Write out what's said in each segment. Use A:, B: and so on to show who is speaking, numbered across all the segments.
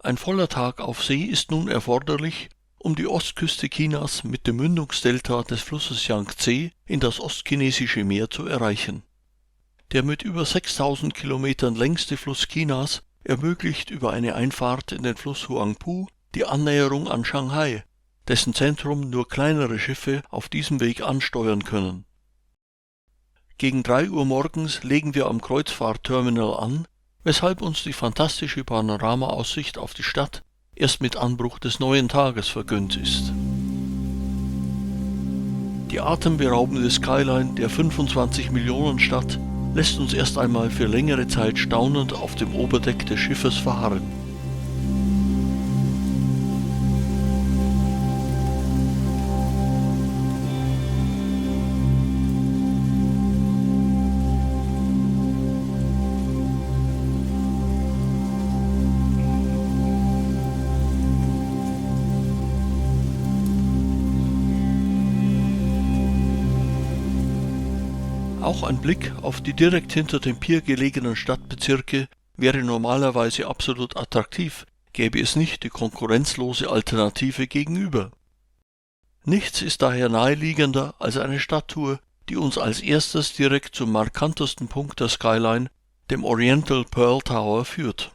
A: Ein voller Tag auf See ist nun erforderlich, um die Ostküste Chinas mit dem Mündungsdelta des Flusses Jangtse in das Ostchinesische Meer zu erreichen. Der mit über 6000 Kilometern längste Fluss Chinas ermöglicht über eine Einfahrt in den Fluss Huangpu die Annäherung an Shanghai, dessen Zentrum nur kleinere Schiffe auf diesem Weg ansteuern können. Gegen 3 Uhr morgens legen wir am Kreuzfahrtterminal an, weshalb uns die fantastische Panoramaaussicht auf die Stadt erst mit Anbruch des neuen Tages vergönnt ist. Die atemberaubende Skyline der 25-Millionen-Stadt lässt uns erst einmal für längere Zeit staunend auf dem Oberdeck des Schiffes verharren. Auch ein Blick auf die direkt hinter dem Pier gelegenen Stadtbezirke wäre normalerweise absolut attraktiv, gäbe es nicht die konkurrenzlose Alternative gegenüber. Nichts ist daher naheliegender als eine Stadttour, die uns als erstes direkt zum markantesten Punkt der Skyline, dem Oriental Pearl Tower, führt.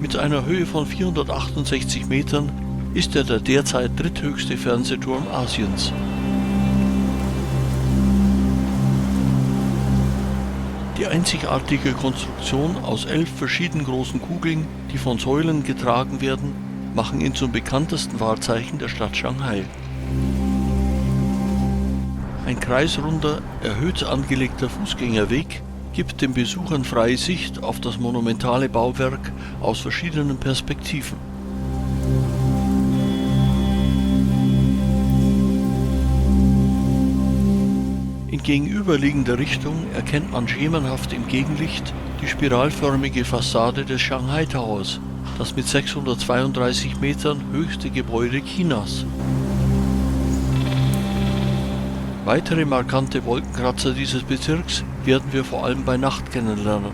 A: Mit einer Höhe von 468 Metern ist er der derzeit dritthöchste Fernsehturm Asiens. Die einzigartige Konstruktion aus 11 verschieden großen Kugeln, die von Säulen getragen werden, machen ihn zum bekanntesten Wahrzeichen der Stadt Shanghai. Ein kreisrunder, erhöht angelegter Fußgängerweg gibt den Besuchern freie Sicht auf das monumentale Bauwerk aus verschiedenen Perspektiven. In gegenüberliegender Richtung erkennt man schemenhaft im Gegenlicht die spiralförmige Fassade des Shanghai Towers, das mit 632 Metern höchste Gebäude Chinas. Weitere markante Wolkenkratzer dieses Bezirks werden wir vor allem bei Nacht kennenlernen.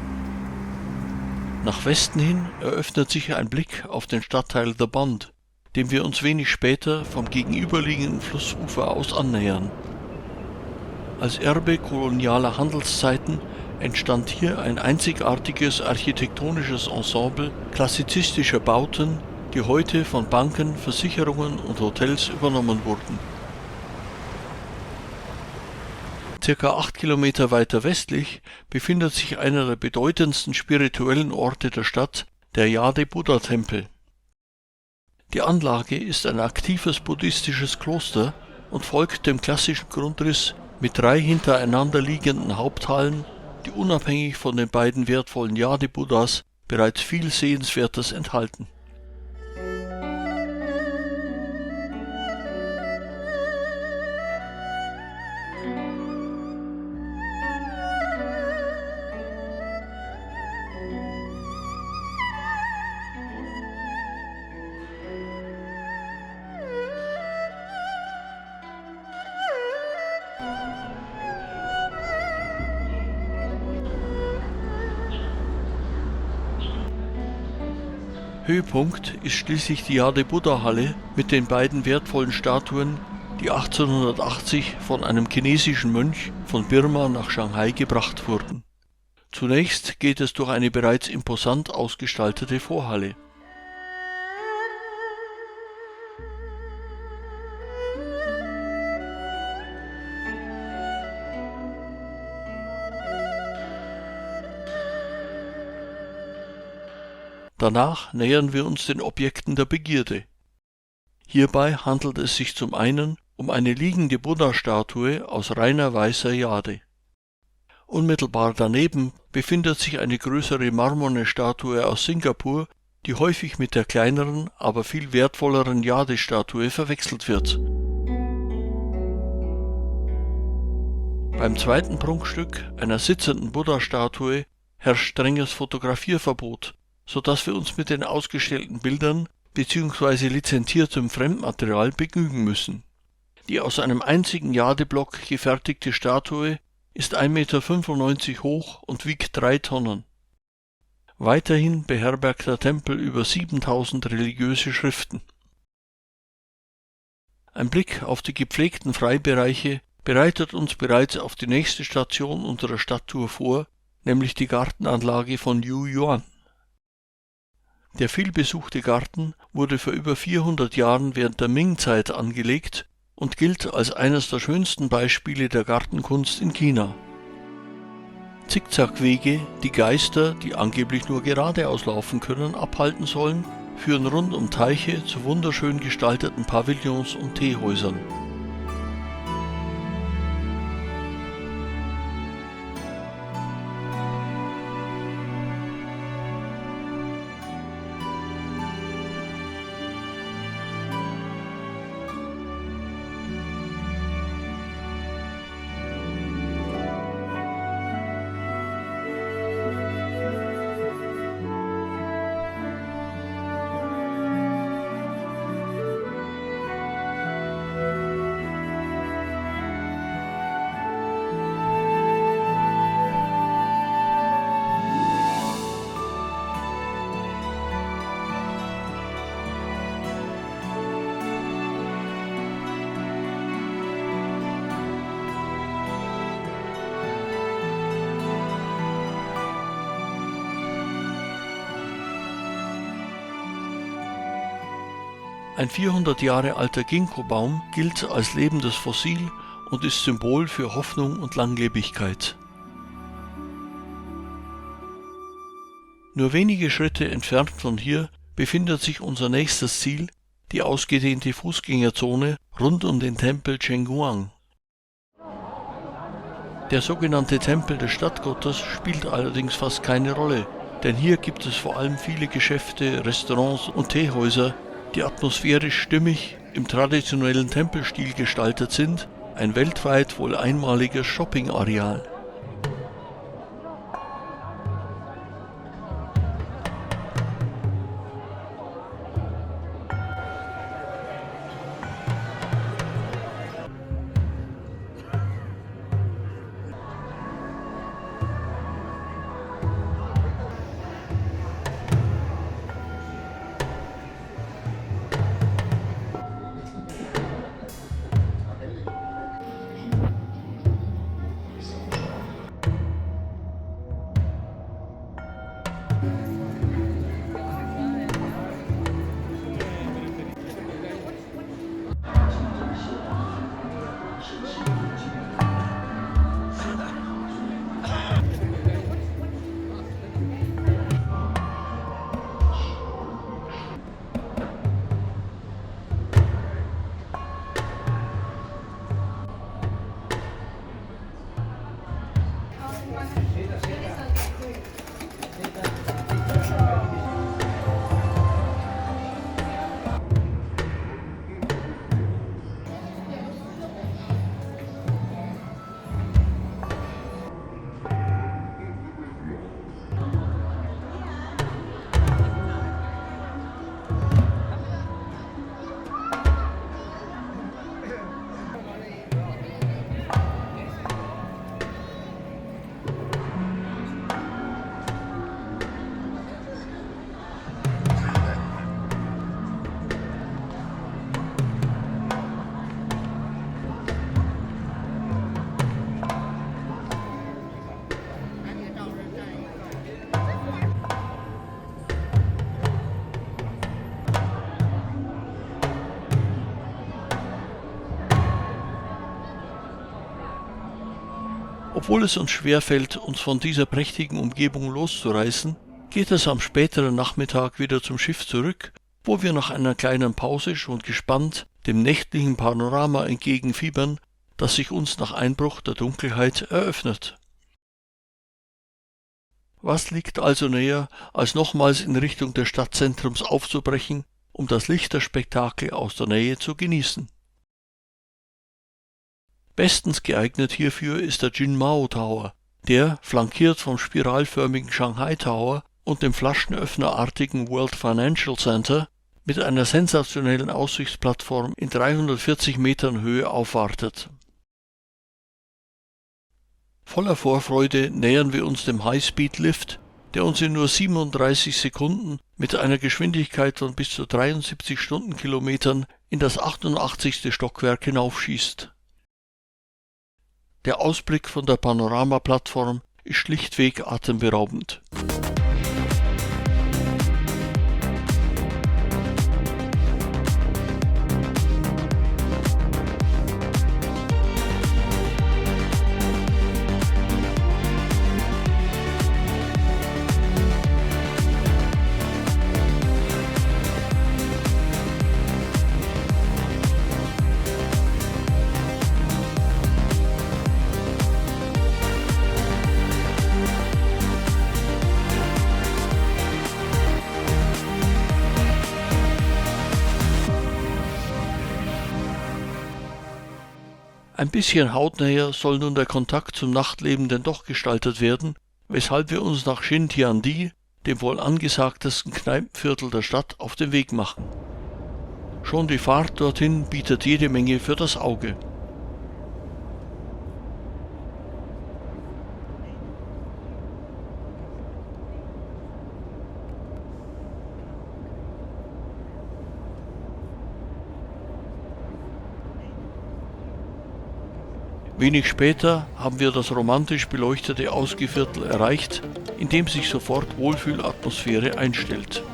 A: Nach Westen hin eröffnet sich ein Blick auf den Stadtteil The Bund, dem wir uns wenig später vom gegenüberliegenden Flussufer aus annähern. Als Erbe kolonialer Handelszeiten entstand hier ein einzigartiges architektonisches Ensemble klassizistischer Bauten, die heute von Banken, Versicherungen und Hotels übernommen wurden. Circa 8 Kilometer weiter westlich befindet sich einer der bedeutendsten spirituellen Orte der Stadt, der Yade-Buddha-Tempel. Die Anlage ist ein aktives buddhistisches Kloster und folgt dem klassischen Grundriss mit 3 hintereinander liegenden Haupthallen, die unabhängig von den beiden wertvollen Yade-Buddhas bereits viel Sehenswertes enthalten. Höhepunkt ist schließlich die Yade-Buddha-Halle mit den beiden wertvollen Statuen, die 1880 von einem chinesischen Mönch von Birma nach Shanghai gebracht wurden. Zunächst geht es durch eine bereits imposant ausgestaltete Vorhalle. Danach nähern wir uns den Objekten der Begierde. Hierbei handelt es sich zum einen um eine liegende Buddha-Statue aus reiner weißer Jade. Unmittelbar daneben befindet sich eine größere marmorne Statue aus Singapur, die häufig mit der kleineren, aber viel wertvolleren Jade-Statue verwechselt wird. Beim zweiten Prunkstück, einer sitzenden Buddha-Statue, herrscht strenges Fotografierverbot, sodass wir uns mit den ausgestellten Bildern bzw. lizenziertem Fremdmaterial begnügen müssen. Die aus einem einzigen Jadeblock gefertigte Statue ist 1,95 Meter hoch und wiegt 3 Tonnen. Weiterhin beherbergt der Tempel über 7000 religiöse Schriften. Ein Blick auf die gepflegten Freibereiche bereitet uns bereits auf die nächste Station unserer Stadttour vor, nämlich die Gartenanlage von Yuyuan. Der vielbesuchte Garten wurde vor über 400 Jahren während der Ming-Zeit angelegt und gilt als eines der schönsten Beispiele der Gartenkunst in China. Zickzackwege, die Geister, die angeblich nur geradeaus laufen können, abhalten sollen, führen rund um Teiche zu wunderschön gestalteten Pavillons und Teehäusern. Ein 400 Jahre alter Ginkgo-Baum gilt als lebendes Fossil und ist Symbol für Hoffnung und Langlebigkeit. Nur wenige Schritte entfernt von hier befindet sich unser nächstes Ziel, die ausgedehnte Fußgängerzone rund um den Tempel Chengguang. Der sogenannte Tempel des Stadtgottes spielt allerdings fast keine Rolle, denn hier gibt es vor allem viele Geschäfte, Restaurants und Teehäuser, die atmosphärisch stimmig im traditionellen Tempelstil gestaltet sind, ein weltweit wohl einmaliges Shoppingareal. Obwohl es uns schwerfällt, uns von dieser prächtigen Umgebung loszureißen, geht es am späteren Nachmittag wieder zum Schiff zurück, wo wir nach einer kleinen Pause schon gespannt dem nächtlichen Panorama entgegenfiebern, das sich uns nach Einbruch der Dunkelheit eröffnet. Was liegt also näher, als nochmals in Richtung des Stadtzentrums aufzubrechen, um das Lichterspektakel aus der Nähe zu genießen? Bestens geeignet hierfür ist der Jinmao Tower, der, flankiert vom spiralförmigen Shanghai Tower und dem flaschenöffnerartigen World Financial Center, mit einer sensationellen Aussichtsplattform in 340 Metern Höhe aufwartet. Voller Vorfreude nähern wir uns dem High-Speed-Lift, der uns in nur 37 Sekunden mit einer Geschwindigkeit von bis zu 73 Stundenkilometern in das 88. Stockwerk hinaufschießt. Der Ausblick von der Panoramaplattform ist schlichtweg atemberaubend. Ein bisschen hautnäher soll nun der Kontakt zum Nachtleben denn doch gestaltet werden, weshalb wir uns nach Xintiandi, dem wohl angesagtesten Kneipenviertel der Stadt, auf den Weg machen. Schon die Fahrt dorthin bietet jede Menge für das Auge. Wenig später haben wir das romantisch beleuchtete Ausgehviertel erreicht, in dem sich sofort Wohlfühlatmosphäre einstellt.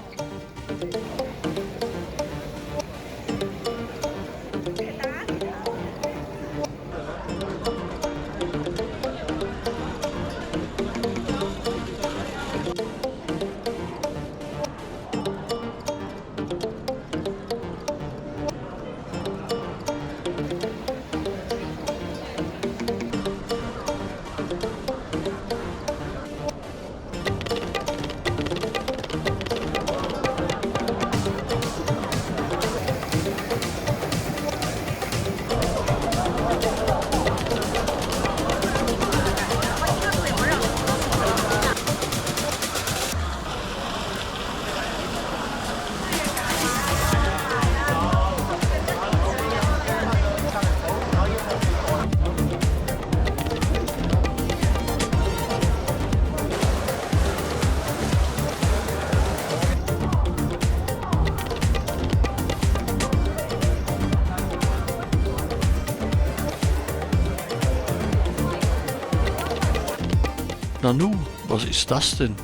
A: Nanu, was ist das denn?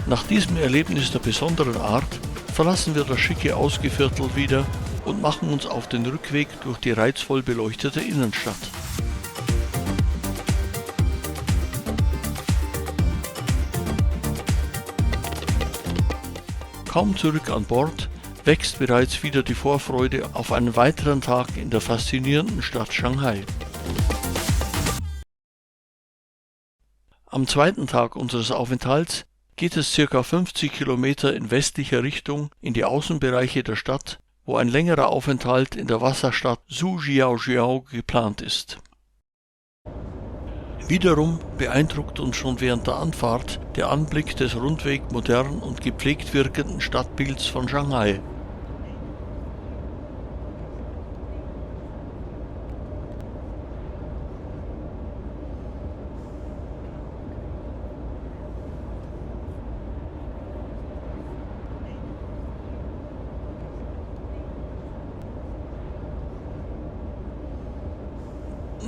A: Nach diesem Erlebnis der besonderen Art verlassen wir das schicke Ausgehviertel wieder und machen uns auf den Rückweg durch die reizvoll beleuchtete Innenstadt. Kaum zurück an Bord, wächst bereits wieder die Vorfreude auf einen weiteren Tag in der faszinierenden Stadt Shanghai. Am zweiten Tag unseres Aufenthalts geht es ca. 50 Kilometer in westlicher Richtung in die Außenbereiche der Stadt, wo ein längerer Aufenthalt in der Wasserstadt Zhujiaojiao geplant ist. Wiederum beeindruckt uns schon während der Anfahrt der Anblick des rundweg modern und gepflegt wirkenden Stadtbilds von Shanghai.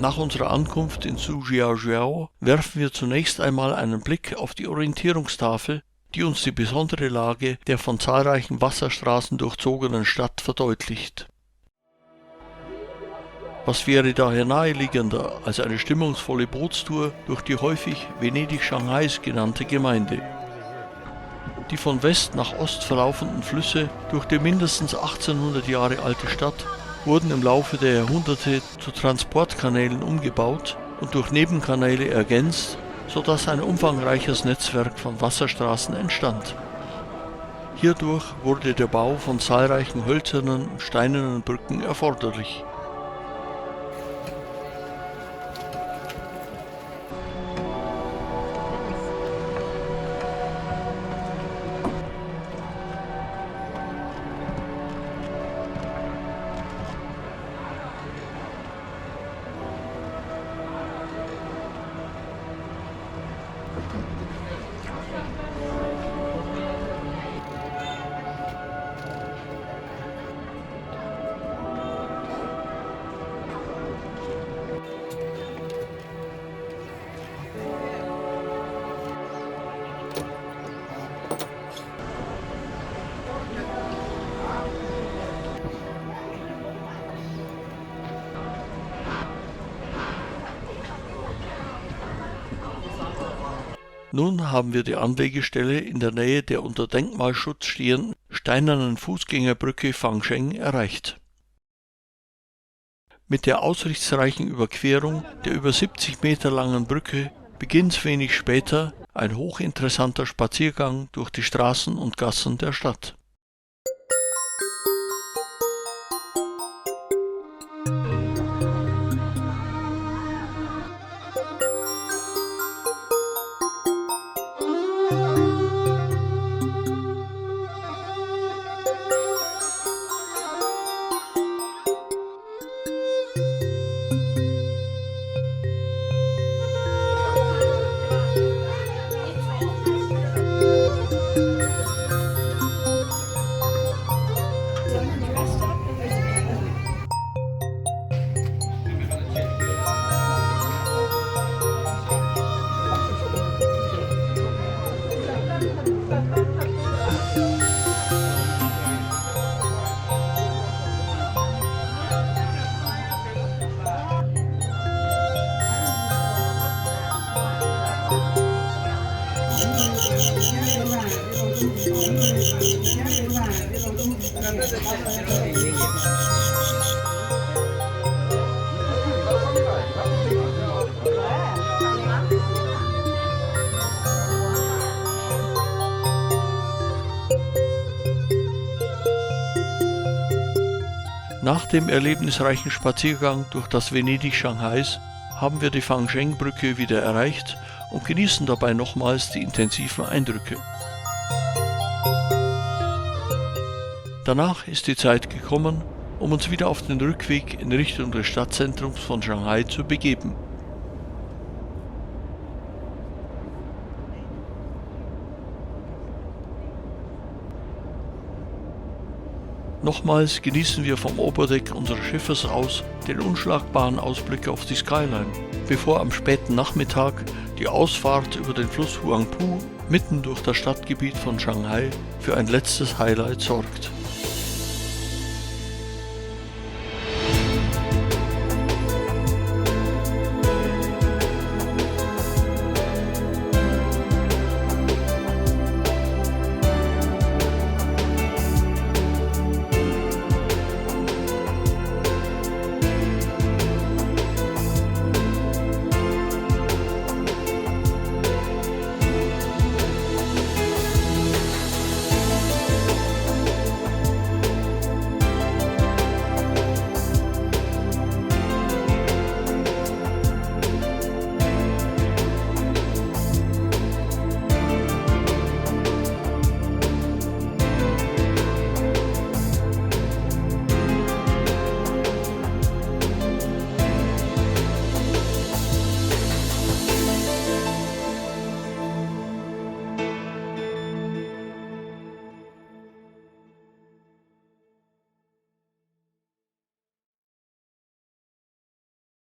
A: Nach unserer Ankunft in Zhujiaojiao werfen wir zunächst einmal einen Blick auf die Orientierungstafel, die uns die besondere Lage der von zahlreichen Wasserstraßen durchzogenen Stadt verdeutlicht. Was wäre daher naheliegender als eine stimmungsvolle Bootstour durch die häufig Venedig-Shanghais genannte Gemeinde? Die von West nach Ost verlaufenden Flüsse durch die mindestens 1800 Jahre alte Stadt wurden im Laufe der Jahrhunderte zu Transportkanälen umgebaut und durch Nebenkanäle ergänzt, sodass ein umfangreiches Netzwerk von Wasserstraßen entstand. Hierdurch wurde der Bau von zahlreichen hölzernen und steinernen Brücken erforderlich. Nun haben wir die Anlegestelle in der Nähe der unter Denkmalschutz stehenden steinernen Fußgängerbrücke Fangsheng erreicht. Mit der aussichtsreichen Überquerung der über 70 Meter langen Brücke beginnt wenig später ein hochinteressanter Spaziergang durch die Straßen und Gassen der Stadt. Nach dem erlebnisreichen Spaziergang durch das Venedig Shanghais haben wir die Fangsheng-Brücke wieder erreicht und genießen dabei nochmals die intensiven Eindrücke. Danach ist die Zeit gekommen, um uns wieder auf den Rückweg in Richtung des Stadtzentrums von Shanghai zu begeben. Nochmals genießen wir vom Oberdeck unseres Schiffes aus den unschlagbaren Ausblick auf die Skyline, bevor am späten Nachmittag die Ausfahrt über den Fluss Huangpu mitten durch das Stadtgebiet von Shanghai für ein letztes Highlight sorgt.